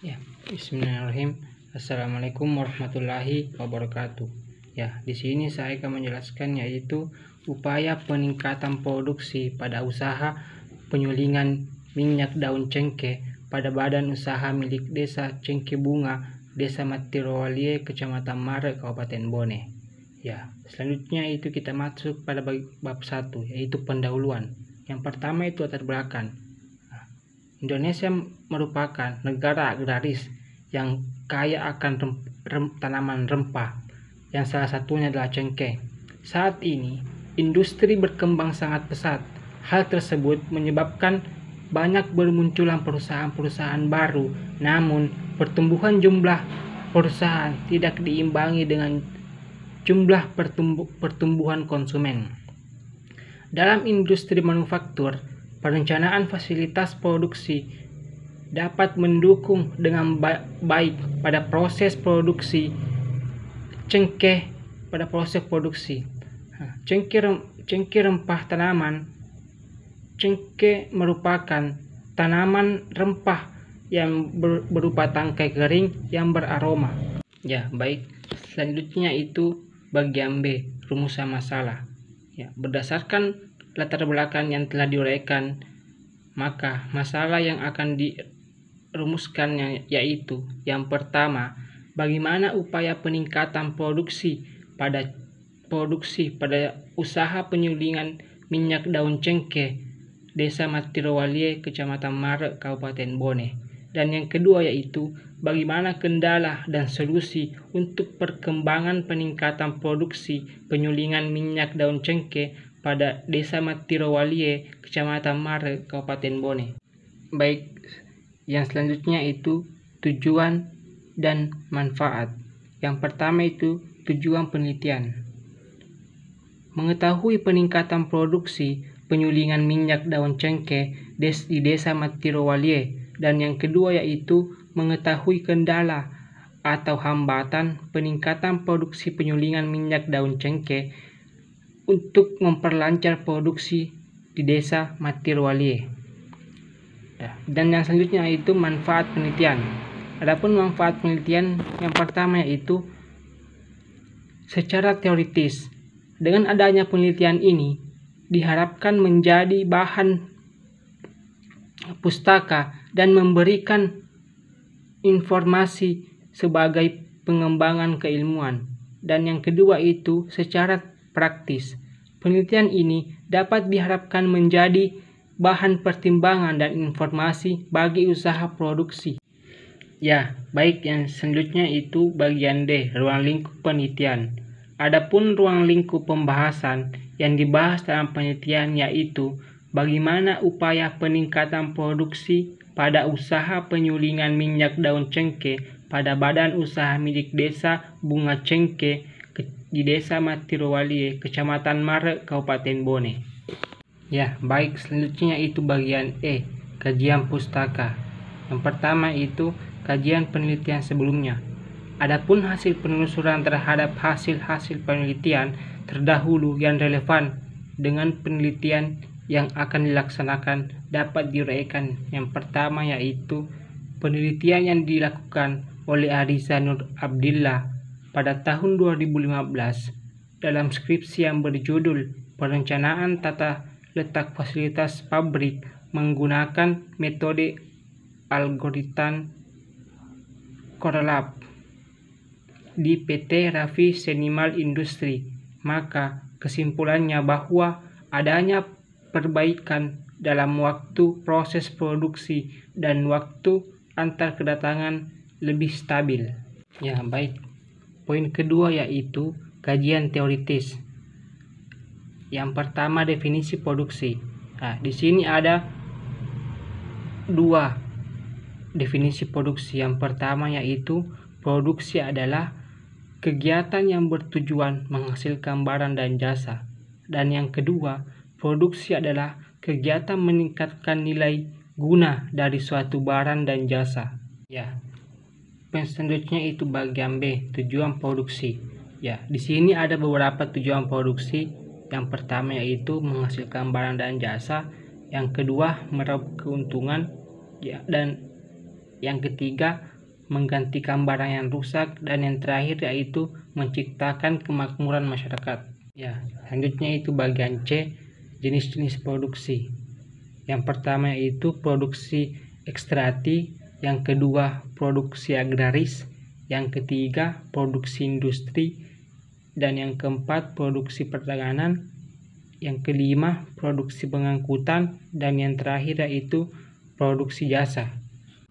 Ya, Bismillahirrahmanirrahim. Assalamualaikum warahmatullahi wabarakatuh. Ya, di sini saya akan menjelaskan yaitu upaya peningkatan produksi pada usaha penyulingan minyak daun cengkeh pada badan usaha milik Desa Cengkeh Bunga, Desa Matirowalie, Kecamatan Mare, Kabupaten Bone. Ya, selanjutnya itu kita masuk pada bab 1 yaitu pendahuluan. Yang pertama itu latar belakang. Indonesia merupakan negara agraris yang kaya akan tanaman rempah, yang salah satunya adalah cengkeh. Saat ini, industri berkembang sangat pesat. Hal tersebut menyebabkan banyak bermunculan perusahaan-perusahaan baru, namun pertumbuhan jumlah perusahaan tidak diimbangi dengan jumlah pertumbuhan konsumen. Dalam industri manufaktur, perencanaan fasilitas produksi dapat mendukung dengan baik pada proses produksi cengkeh. Cengkeh rempah tanaman. Cengkeh merupakan tanaman rempah yang berupa tangkai kering yang beraroma. Ya, baik. Selanjutnya itu bagian B, rumusan masalah. Ya, berdasarkan latar belakang yang telah diuraikan, maka masalah yang akan dirumuskannya yaitu yang pertama, bagaimana upaya peningkatan produksi pada usaha penyulingan minyak daun cengkeh Desa Matirowalie, Kecamatan Mare, Kabupaten Bone. Dan yang kedua yaitu bagaimana kendala dan solusi untuk perkembangan peningkatan produksi penyulingan minyak daun cengkeh pada Desa Matirowalie, Kecamatan Mare, Kabupaten Bone. Baik, yang selanjutnya itu tujuan dan manfaat. Yang pertama itu tujuan penelitian. Mengetahui peningkatan produksi penyulingan minyak daun cengkeh di Desa Matirowalie, dan yang kedua yaitu mengetahui kendala atau hambatan peningkatan produksi penyulingan minyak daun cengkeh untuk memperlancar produksi di Desa Matirowalie. Dan yang selanjutnya itu manfaat penelitian. Adapun manfaat penelitian yang pertama yaitu secara teoritis. Dengan adanya penelitian ini diharapkan menjadi bahan pustaka dan memberikan informasi sebagai pengembangan keilmuan. Dan yang kedua itu secara praktis. Penelitian ini dapat diharapkan menjadi bahan pertimbangan dan informasi bagi usaha produksi. Ya, baik, yang selanjutnya itu bagian D, ruang lingkup penelitian. Adapun ruang lingkup pembahasan yang dibahas dalam penelitian yaitu bagaimana upaya peningkatan produksi pada usaha penyulingan minyak daun cengkeh pada badan usaha milik Desa Bunga Cengkeh di Desa Matirowalie, Kecamatan Mare, Kabupaten Bone. Ya, baik, selanjutnya itu bagian E, kajian pustaka. Yang pertama itu kajian penelitian sebelumnya. Adapun hasil penelusuran terhadap hasil-hasil penelitian terdahulu yang relevan dengan penelitian yang akan dilaksanakan dapat diuraikan. Yang pertama yaitu penelitian yang dilakukan oleh Ariza Nur Abdillah pada tahun 2015 dalam skripsi yang berjudul Perencanaan Tata Letak Fasilitas Pabrik menggunakan metode algoritma Corelab di PT Raffi Senimal Industri. Maka kesimpulannya bahwa adanya perbaikan dalam waktu proses produksi dan waktu antar kedatangan lebih stabil. Ya, baik. Poin kedua yaitu kajian teoritis. Yang pertama definisi produksi. Nah, di sini ada dua definisi produksi. Yang pertama yaitu produksi adalah kegiatan yang bertujuan menghasilkan barang dan jasa. Dan yang kedua, produksi adalah kegiatan meningkatkan nilai guna dari suatu barang dan jasa. Ya. Selanjutnya itu bagian B, tujuan produksi. Ya, di sini ada beberapa tujuan produksi. Yang pertama yaitu menghasilkan barang dan jasa. Yang kedua meraup keuntungan. Ya, dan Yang ketiga, menggantikan barang yang rusak. Dan yang terakhir yaitu menciptakan kemakmuran masyarakat. Ya, selanjutnya itu bagian C, jenis-jenis produksi. Yang pertama yaitu produksi ekstraktif, yang kedua produksi agraris, yang ketiga produksi industri, dan yang keempat produksi perdagangan, yang kelima produksi pengangkutan, dan yang terakhir yaitu produksi jasa.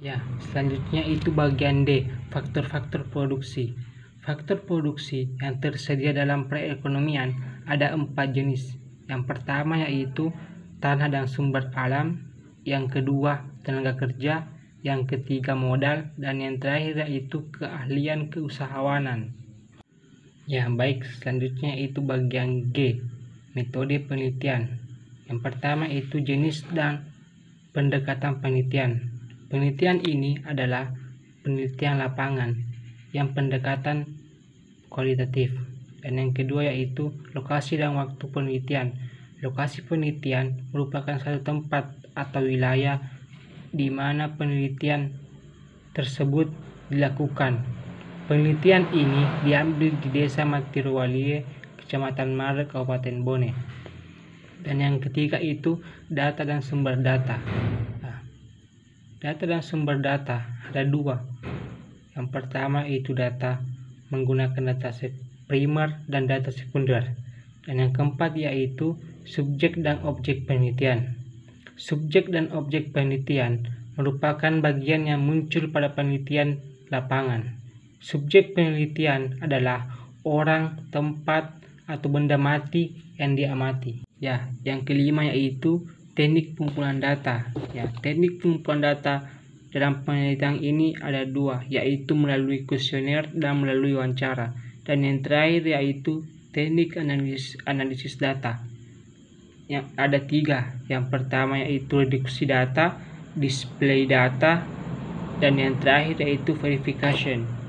Ya, selanjutnya itu bagian D, faktor-faktor produksi. Faktor produksi yang tersedia dalam perekonomian ada 4 jenis. Yang pertama yaitu tanah dan sumber alam, yang kedua tenaga kerja, yang ketiga modal, dan yang terakhir yaitu keahlian keusahawanan. Ya, baik, selanjutnya itu bagian G, metode penelitian. Yang pertama itu jenis dan pendekatan penelitian. Penelitian ini adalah penelitian lapangan yang pendekatan kualitatif. Dan yang kedua yaitu lokasi dan waktu penelitian. Lokasi penelitian merupakan satu tempat atau wilayah di mana penelitian tersebut dilakukan. Penelitian ini diambil di Desa Matiruwalie, Kecamatan Mare, Kabupaten Bone. Dan yang ketiga itu data dan sumber data. Data dan sumber data ada 2. Yang pertama itu data menggunakan data primer dan data sekunder. Dan yang keempat yaitu subjek dan objek penelitian. Subjek dan objek penelitian merupakan bagian yang muncul pada penelitian lapangan. Subjek penelitian adalah orang, tempat, atau benda mati yang diamati. Ya, yang kelima yaitu teknik pengumpulan data. Ya, teknik pengumpulan data dalam penelitian ini ada 2, yaitu melalui kuesioner dan melalui wawancara. Dan yang terakhir yaitu teknik analisis data. Yang ada 3. Yang pertama yaitu reduksi data, display data, dan yang terakhir yaitu verification.